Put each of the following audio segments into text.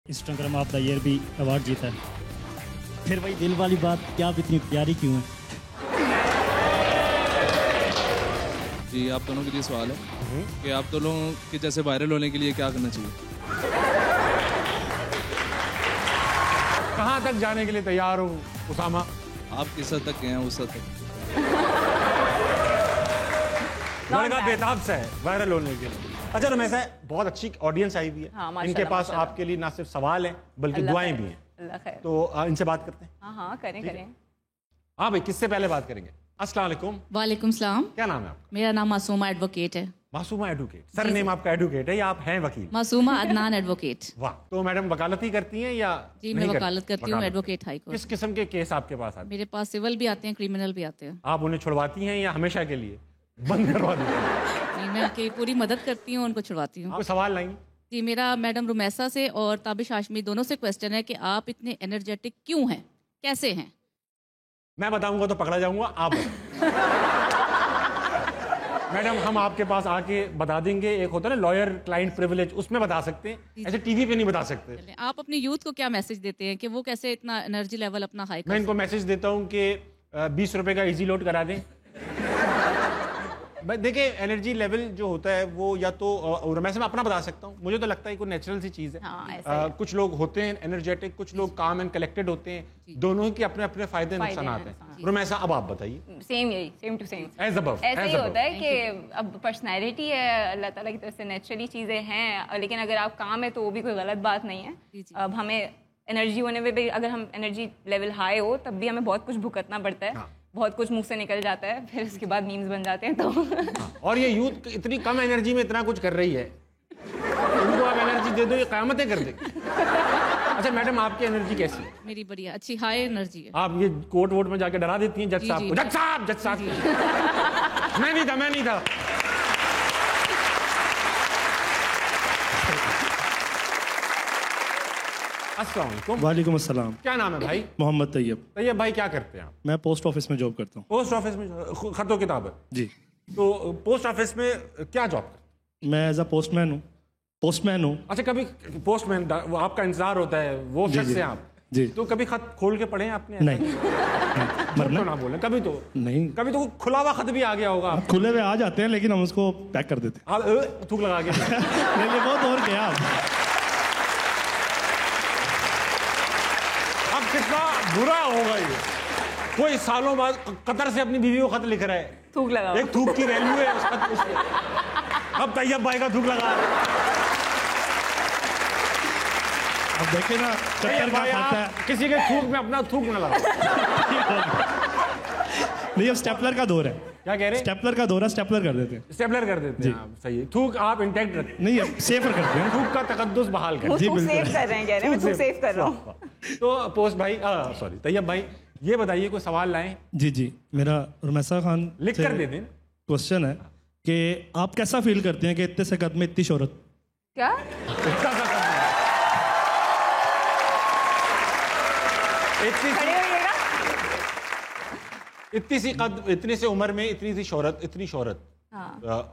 Instagram of the year भी award जीता है। फिर वही दिल वाली बात, क्या आप इतनी प्यारी क्यों है? जी, आप दोनों के लिए सवाल है कि आप दोनों के जैसे वायरल होने के लिए क्या करना चाहिए? कहाँ तक जाने के लिए तैयार हो उसामा? आप किस हद तक गए हैं उस हद तक? लड़का बेताब से है वायरल होने के लिए। अच्छा रमेश, बहुत अच्छी ऑडियंस आई हुई है। हाँ, इनके पास आपके लिए ना सिर्फ सवाल है बल्कि दुआएं भी हैं। तो इनसे बात करते हैं। हाँ करें। हाँ भाई, किससे पहले बात करेंगे? अस्सलाम वालेकुम। वालेकुम सलाम। क्या नाम है आपका? मेरा नाम मासूमा एडवोकेट है। मासूमा एडवोकेट। सर नेम आपका एडवोकेट है या आप हैं वकील? मासूमा अदनान एडवोकेट। वाह। तो मैडम वकालत ही करती हैं या? जी, मैं वकालत करती हूँ, एडवोकेट हाई कोर्ट। किस किस्म के केस आपके पास आते हैं? मेरे पास सिविल भी आते हैं, क्रिमिनल भी आते हैं। आप उन्हें छुड़वाती हैं या हमेशा के लिए बंद करवा देती हैं? नहीं, मैं उनकी पूरी मदद करती हूँ, उनको छुड़वाती हूँ। कोई सवाल नहीं? जी, मेरा मैडम रुमैसा से और ताबिश हाशमी दोनों से क्वेश्चन है कि आप इतने एनर्जेटिक क्यों हैं, कैसे हैं? मैं बताऊंगा तो पकड़ा जाऊंगा, आप मैडम, हम आपके पास आके बता देंगे। एक होता है ना लॉयर क्लाइंट प्रिविलेज, उसमें बता सकते हैं, ऐसे टीवी पे नहीं बता सकते। आप अपनी यूथ को क्या मैसेज देते हैं कि वो कैसे इतना एनर्जी लेवल अपना हाई कर? मैं इनको मैसेज देता हूँ कि 20 रुपए का इजी लोड करा दें। देखिए, एनर्जी लेवल जो होता है वो या तो मैं अपना बता सकता हूँ, मुझे तो लगता है कोई नेचुरल सी चीज़ है। कुछ लोग होते हैं एनर्जेटिक, कुछ लोग काम एंड कलेक्टेड होते हैं। दोनों के अपने अपने फायदे नुकसान हैं। रुमैसा, अब आप बताइए। Same to same as above ऐसे ही होता है कि अब पर्सनैलिटी है, अल्लाह ताला की तरफ से नेचुरली चीज़ें हैं, लेकिन अगर आप काम है तो वो भी कोई गलत बात नहीं है। अब हमें एनर्जी होने में भी, अगर हम एनर्जी लेवल हाई हो तब भी हमें बहुत कुछ भुगतना पड़ता है। बहुत कुछ मुंह से निकल जाता है, फिर उसके बाद मीम्स बन जाते हैं। तो और ये यूथ इतनी कम एनर्जी में इतना कुछ कर रही है, उनको आप एनर्जी दे दो, ये क़यामतें कर देगी। अच्छा मैडम, आपकी एनर्जी कैसी है? मेरी बढ़िया, अच्छी हाई एनर्जी है। आप ये कोर्ट वोट में जाके डरा देती हैं जज साहब को? जज साहब मैं नहीं था। अस्सलाम वालेकुम। वालेकुम अस्सलाम। क्या नाम है भाई? मोहम्मद तैयब। तैयब भाई, क्या करते हैं आप? मैं पोस्ट ऑफिस में जॉब करता हूँ। पोस्ट ऑफिस में खतो किताब है जी। तो पोस्ट ऑफिस में क्या जॉब करते हैं? मैं एज अ पोस्टमैन हूँ। अच्छा, कभी पोस्टमैन वो आपका इंतजार होता है, वो शख्स से आप जी, तो कभी खत खोल के पढ़े आपने? नहीं, मरना ना बोले कभी तो नहीं। कभी तो खुला हुआ खत भी आ गया होगा। खुले हुए आ जाते हैं लेकिन हम उसको पैक कर देते हैं। आप थूक लगा के नहीं, बहुत और क्या अब कितना बुरा होगा ये। कोई सालों बाद कतर से अपनी बीवी को खत लिख रहा है, थूक लगा, एक थूक की वैल्यू है उस खत उसमें। अब तैयब भाई का थूक लगा रहे। अब देखे ना, चक्कर का खाता है। किसी के थूक में अपना थूक न लगा। नहीं, अब स्टेपलर का दौर है। क्या कह रहे हैं? स्टेपलर का दौर है, स्टेपलर कर देते हैं। स्टेपलर कर देते हैं, सही है। थूक आप इंटैक्ट रखते नहीं, अब सेफर करते हैं। थूक का तकद्दुस बहाल कर। जी बिल्कुल सेव कर रहे हैं, कह रहे हैं मैं सेव कर रहा हूँ। तो पोस्ट भाई, सॉरी तैयब भाई, ये बताइए कोई सवाल लाएं? जी, मेरा रुमैसा खान लिख कर दे दें। क्वेश्चन है कि आप कैसा फील करते हैं कि इतने से कद में इतनी शोहरत? क्या इतनी सी कद, इतनी सी उम्र में इतनी सी शोहरत, इतनी शोहरत।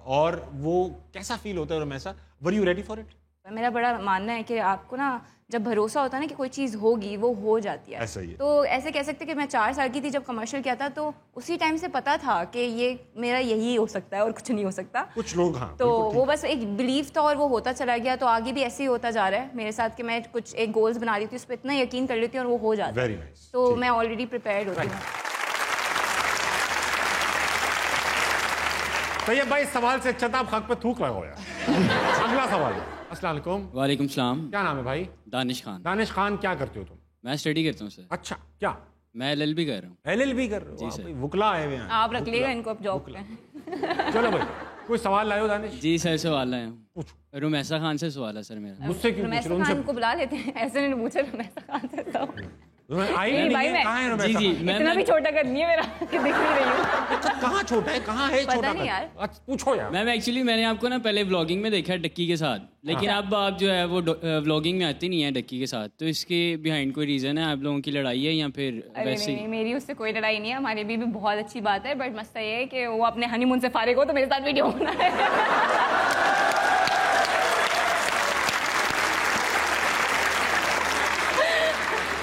और वो कैसा फील होता है Rumaisa? Were you ready for it? मेरा बड़ा मानना है कि आपको ना जब भरोसा होता है ना कि कोई चीज़ होगी, वो हो जाती है। ऐसा ही है। तो ऐसे कह सकते कि मैं 4 साल की थी जब कमर्शियल किया था, तो उसी टाइम से पता था कि ये मेरा यही हो सकता है और कुछ नहीं हो सकता। कुछ लोग हाँ, तो वो बस एक बिलीव था और वो होता चला गया। तो आगे भी ऐसे ही होता जा रहा है मेरे साथ कि मैं कुछ एक गोल्स बना रही थी, उस पर इतना यकीन कर लेती हूँ और वो हो जाता है। Very nice. तो मैं ऑलरेडी प्रिपेयर्ड होती हूँ। तैयब भाई, सवाल से अच्छा था आप हक पे थूक लगाओ। अगला सवाल। अस्सलाम वालेकुम। वालेकुम सलाम। क्या नाम है भाई? दानिश खान। दानिश खान, क्या करते हो तुम? मैं स्टडी करता हूँ सर। अच्छा, क्या? मैं LLB कर रहा हूँ। LLB कर रहे हो? जी सर। वुकला आए हुए हैं। आप रख लिएगा इनको अब जॉब पे। चलो भाई, कोई सवाल लाए हो दानिश? जी सर, सवाल है। पूछो। रुमैसा खान से सवाल है सर मेरा। मुझसे क्यों पूछ रहे हो? रुमैसा खान को बुला लेते हैं, ऐसे नहीं पूछे रुमैसा खान से। तो आई नहीं भाई, मैं कहाँ है रुमैसा? जी, खान? मैं इतना भी छोटा कर नहीं है मेरा कि दिख नहीं रही हूँ। अच्छा, कहाँ छोटा है, कहाँ है पता छोटा नहीं कर? यार। अच्छा, पूछो यार। मैम एक्चुअली मैंने आपको ना पहले व्लॉगिंग में देखा है डक्की के साथ, लेकिन अब आप जो है वो व्लॉगिंग में आती नहीं है डक्की के साथ, तो इसके बिहाइंड कोई रीज़न है? आप लोगों की लड़ाई है या फिर अरे वैसे? नहीं, मेरी उससे कोई लड़ाई नहीं है, हमारे भी बहुत अच्छी बात है। बट मसला ये है कि वो अपने हनीमून से फारिग हो तो मेरे साथ वीडियो होना है।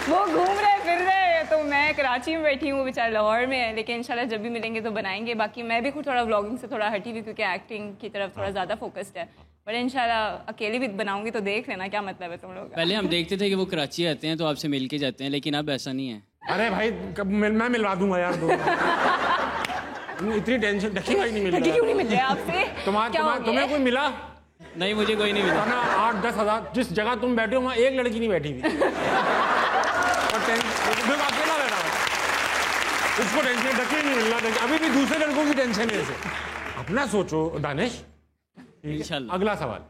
वो घूम रहे फिर रहे, तो मैं कराची में बैठी हूँ, बेचारा लाहौर में है। लेकिन इंशाल्लाह जब भी मिलेंगे तो बनाएंगे। बाकी मैं भी खुद थोड़ा व्लॉगिंग से थोड़ा हटी हुई, क्योंकि एक्टिंग की तरफ थोड़ा ज़्यादा फोकस्ड है। पर इंशाल्लाह अकेली भी बनाऊंगी तो देख लेना क्या मतलब है तुम लोग। पहले हम देखते थे कि वो कराची आते हैं तो आपसे मिल के जाते हैं, लेकिन अब ऐसा नहीं है। अरे भाई मैं मिलवा दूंगा यार दो। इतनी टेंशन ढकी भाई नहीं मिल रहा। क्यों नहीं मिल रहा आपसे? तुम्हें कोई मिला? नहीं, मुझे कोई नहीं मिला। 8-10 हज़ार जिस जगह तुम बैठे हो वहाँ एक लड़की नहीं बैठी थी। और अकेला बैठा था, उसको टेंशन ढकी नहीं मिल रहा। अभी भी दूसरे लड़कों की टेंशन है इसे। अपना सोचो दानिश। इंशाल्लाह। अगला सवाल।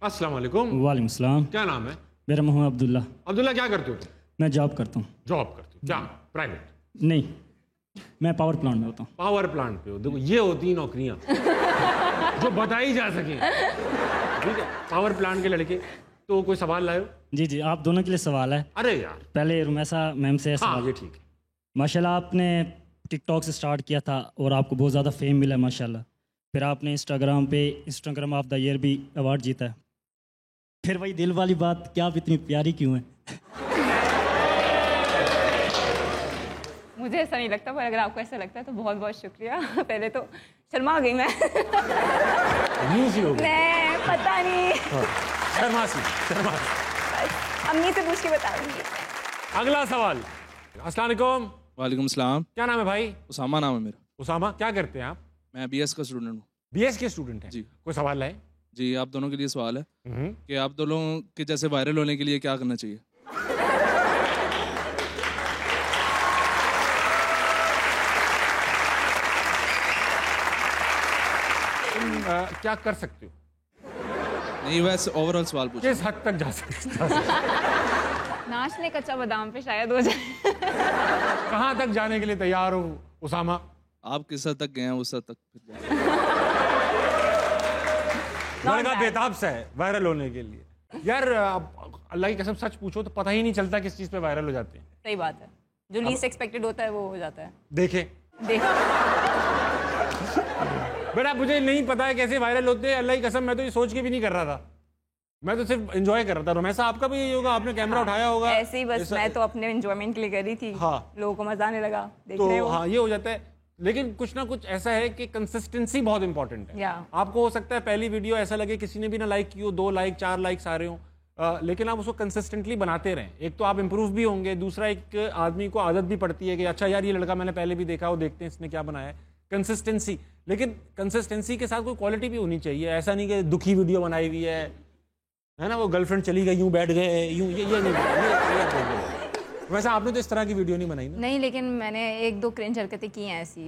अस्सलाम वालेकुम। वालेकुम सलाम। क्या नाम है? मेरा नाम है अब्दुल्ला। अब्दुल्ला, क्या करते हो तुम? मैं जॉब करता हूँ। जॉब करते हो? क्या प्राइवेट? नहीं, मैं पावर प्लांट में होता हूँ। पावर प्लांट पे हो? देखो ये होती नौकरियां जो बताई जा सके। ठीक है, पावर प्लांट के लड़के। तो कोई सवाल लाए हो? जी जी, आप दोनों के लिए सवाल है। अरे यार, पहले रुमैसा मैम से हाँ सवाल। ये ठीक है। माशाल्लाह आपने टिकटॉक से स्टार्ट किया था और आपको बहुत ज़्यादा फेम मिला माशाल्लाह। फिर आपने इंस्टाग्राम ऑफ द ईयर भी अवार्ड जीता है। फिर वही दिल वाली बात, क्या आप इतनी प्यारी क्यों हैं? मुझे ऐसा नहीं लगता, पर अगर आपको ऐसा लगता है तो बहुत बहुत शुक्रिया। पहले तो शर्मा गई मैं। यूं सी हो गई। मैं पता नहीं। शर्मा सी। अम्मी से पूछ के बता दूंगी। अगला सवाल। अस्सलाम वालेकुम। वालेकुम सलाम। क्या नाम है भाई? उसामा नाम है मेरा। उसामा, क्या करते हैं आप? मैं BS का स्टूडेंट हूँ। BS के स्टूडेंट हैं? जी। कोई सवाल लाए? जी, आप दोनों के लिए सवाल है कि आप दोनों के जैसे वायरल होने के लिए क्या करना चाहिए? क्या कर सकते हो? नहीं, वैसे ओवरऑल सवाल पूछ। किस हद तक जा सकते हो? नाच ले कच्चा बादाम पे शायद हो जाए। कहाँ तक जाने के लिए तैयार हो उसामा? आप किस हद तक गए हैं उस हद तक फिर जाएं। लड़का बेताब सा है वायरल होने के लिए। यार अल्लाह की कसम सच पूछो तो पता ही नहीं चलता किस चीज पे वायरल हो जाते हैं। सही बात है, जो लीस्ट एक्सपेक्टेड होता है वो हो जाता है। देखे बेटा, मुझे नहीं पता है कैसे वायरल होते हैं। अल्लाह की कसम मैं तो ये सोच के भी नहीं कर रहा था। मैं तो सिर्फ एंजॉय कर रहा था। रुमैसा, आपका भी यही होगा, आपने कैमरा उठाया होगा? ऐसे ही बस, मैं तो अपने एंजॉयमेंट के लिए कर रही थी। हाँ। लोगों को मजा आने लगा, देख तो रहे हो। हाँ, ये हो जाता है। लेकिन कुछ ना कुछ ऐसा है कि कंसिस्टेंसी बहुत इंपॉर्टेंट है। आपको हो सकता है पहली वीडियो ऐसा लगे किसी ने भी ना लाइक की हो, 2 लाइक 4 लाइक्स आ रहे हो, लेकिन आप उसको कंसिस्टेंटली बनाते रहें। एक तो आप इंप्रूव भी होंगे, दूसरा एक आदमी को आदत भी पड़ती है कि अच्छा यार ये लड़का मैंने पहले भी देखा, वो देखते हैं इसने क्या बनाया है। कंसिस्टेंसी, लेकिन कंसिस्टेंसी के साथ कोई क्वालिटी भी होनी चाहिए। ऐसा नहीं कि दुखी वीडियो बनाई हुई है ना, वो गर्लफ्रेंड चली गई यूं बैठ गए यूं, ये नहीं। वैसे आपने तो इस तरह की वीडियो नहीं बनाई ना? नहीं, लेकिन मैंने 1-2 क्रिंज हरकतें की हैं ऐसी।